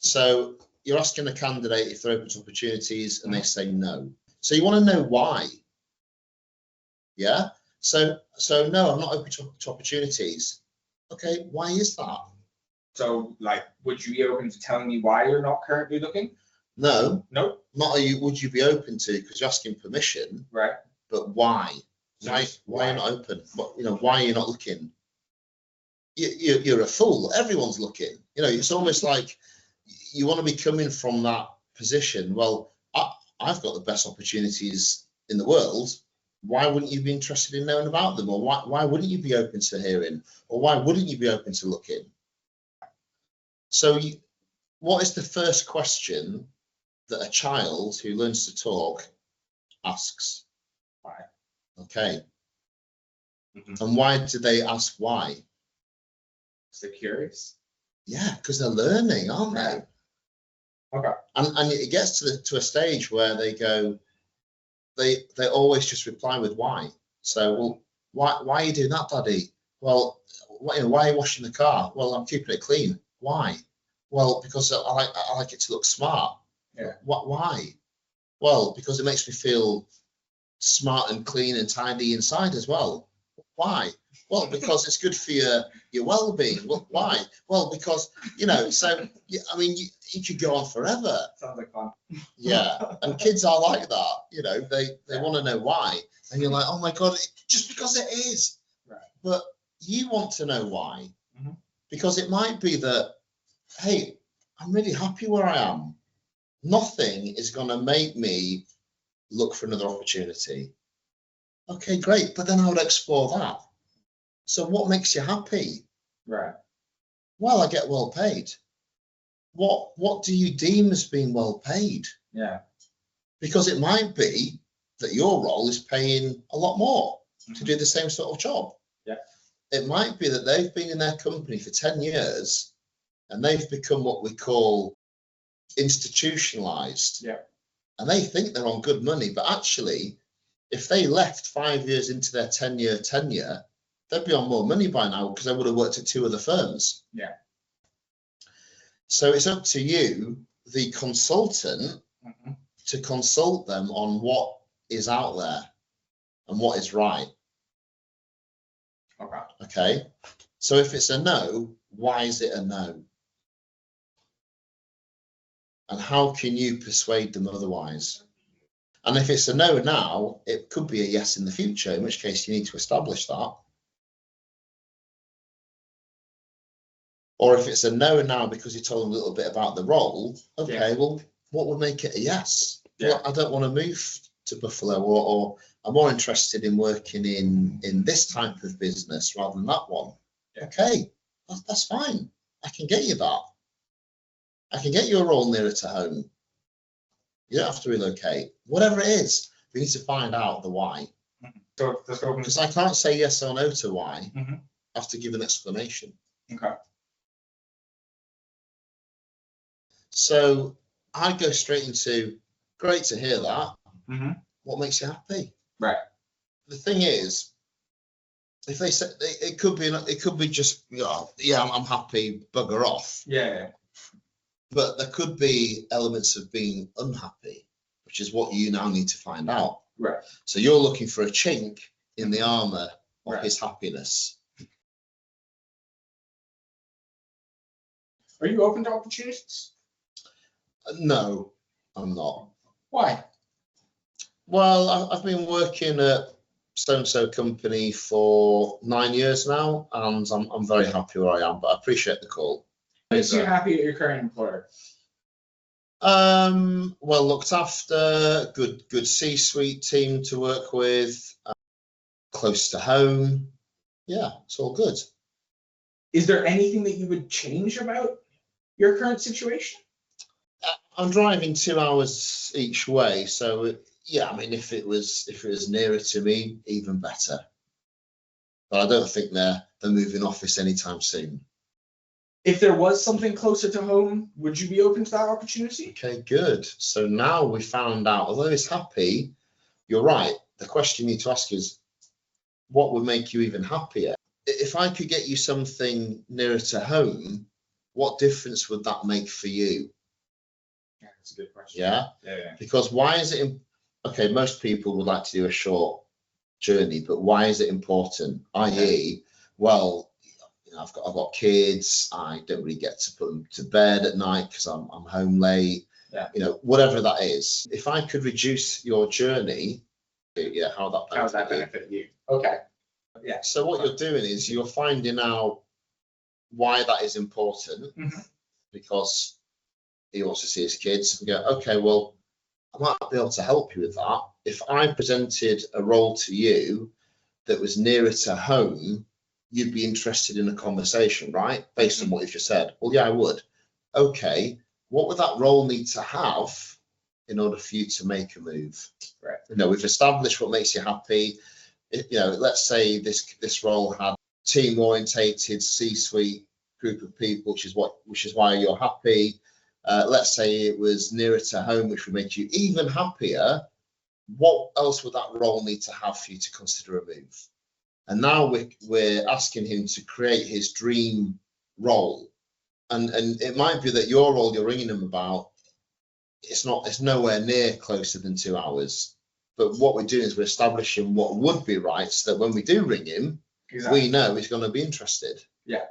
So you're asking a candidate if they're open to opportunities and they say no. So you want to know why. Yeah. So no, I'm not open to opportunities. Okay, why is that? So, like, would you be open to telling me why you're not currently looking? No. No. Not would you be open to, because you're asking permission. Right. But why? So Why are you not open? Why are you not looking? You're a fool. Everyone's looking. It's almost like you want to be coming from that position. Well, I've got the best opportunities in the world. Why wouldn't you be interested in knowing about them? Or why wouldn't you be open to hearing? Or why wouldn't you be open to looking? So what is the first question that a child who learns to talk asks? Why? Okay. And why do they ask why? Because they're curious. Yeah, because they're learning, aren't they? Okay. And it gets to a stage where they go, they always just reply with why. So, well, why are you doing that, Daddy? Well, why are you washing the car? Well, I'm keeping it clean. Why? Well, because I like it to look smart. Yeah. Why? Well, because it makes me feel smart and clean and tidy inside as well. Why? Well, because it's good for your well-being. Well, why? Well, because so I mean, you could go on forever. Sounds like fun. Yeah, and kids are like that. They want to know why, and you're like, oh my god, just because it is. Right. But you want to know why, because it might be that, hey, I'm really happy where I am. Nothing is going to make me look for another opportunity. Okay, great, but then I would explore that. So what makes you happy? Right. Well, I get well paid. What do you deem as being well paid? Yeah. Because it might be that your role is paying a lot more to do the same sort of job. Yeah. It might be that they've been in their company for 10 years and they've become what we call institutionalized. Yeah. And they think they're on good money, but actually, if they left 5 years into their 10-year tenure, they'd be on more money by now because they would have worked at 2 other firms. Yeah. So it's up to you, the consultant, to consult them on what is out there and what is right. Okay. Okay. So if it's a no, why is it a no? And how can you persuade them otherwise? And if it's a no now, it could be a yes in the future, in which case you need to establish that. Or if it's a no now because you told them a little bit about the role, okay, well, what would make it a yes? Yeah. Well, I don't want to move to Buffalo, or I'm more interested in working in this type of business rather than that one. Yeah. Okay, that's fine. I can get you that. I can get you a role nearer to home. You don't have to relocate. Whatever it is, we need to find out the why. So because I can't say yes or no to why. I have to give an explanation. Okay. So I'd go straight into, great to hear that. What makes you happy? Right. The thing is, if they say it could be just, yeah, I'm happy, bugger off. Yeah. But there could be elements of being unhappy, which is what you now need to find out. Right. So you're looking for a chink in the armor of his happiness. Are you open to opportunities? No, I'm not. Why? Well, I've been working at so-and-so company for 9 years now, and I'm very happy where I am, but I appreciate the call. Makes you happy at your current employer? Well looked after, good C-suite team to work with, close to home. Yeah, it's all good. Is there anything that you would change about your current situation? I'm driving 2 hours each way, so yeah, I mean, if it was nearer to me, even better. But I don't think they're moving office anytime soon. If there was something closer to home, would you be open to that opportunity? Okay, good. So now we found out, although he's happy, you're right. The question you need to ask is, what would make you even happier? If I could get you something nearer to home, what difference would that make for you? That's a good question. Yeah. Yeah. Because why is it, okay, most people would like to do a short journey, but why is it important? I.e., well, you know, I've got kids, I don't really get to put them to bed at night because I'm home late. Yeah. You know, whatever that is. If I could reduce your journey, yeah, how does that benefit you? Okay. Yeah. So what you're doing is you're finding out why that is important, because he wants to see his kids, and go, okay, well, I might be able to help you with that. If I presented a role to you that was nearer to home, you'd be interested in a conversation, right? Based on what you've just said. Well, yeah, I would. Okay, what would that role need to have in order for you to make a move? Right. You know, we've established what makes you happy. You know, let's say this role had team orientated C-suite group of people, which is why you're happy. Let's say it was nearer to home, which would make you even happier. What else would that role need to have for you to consider a move? And now we're asking him to create his dream role. And it might be that your role you're ringing him about, it's nowhere near closer than 2 hours. But what we're doing is we're establishing what would be right, so that when we do ring him, we know he's going to be interested. Yeah.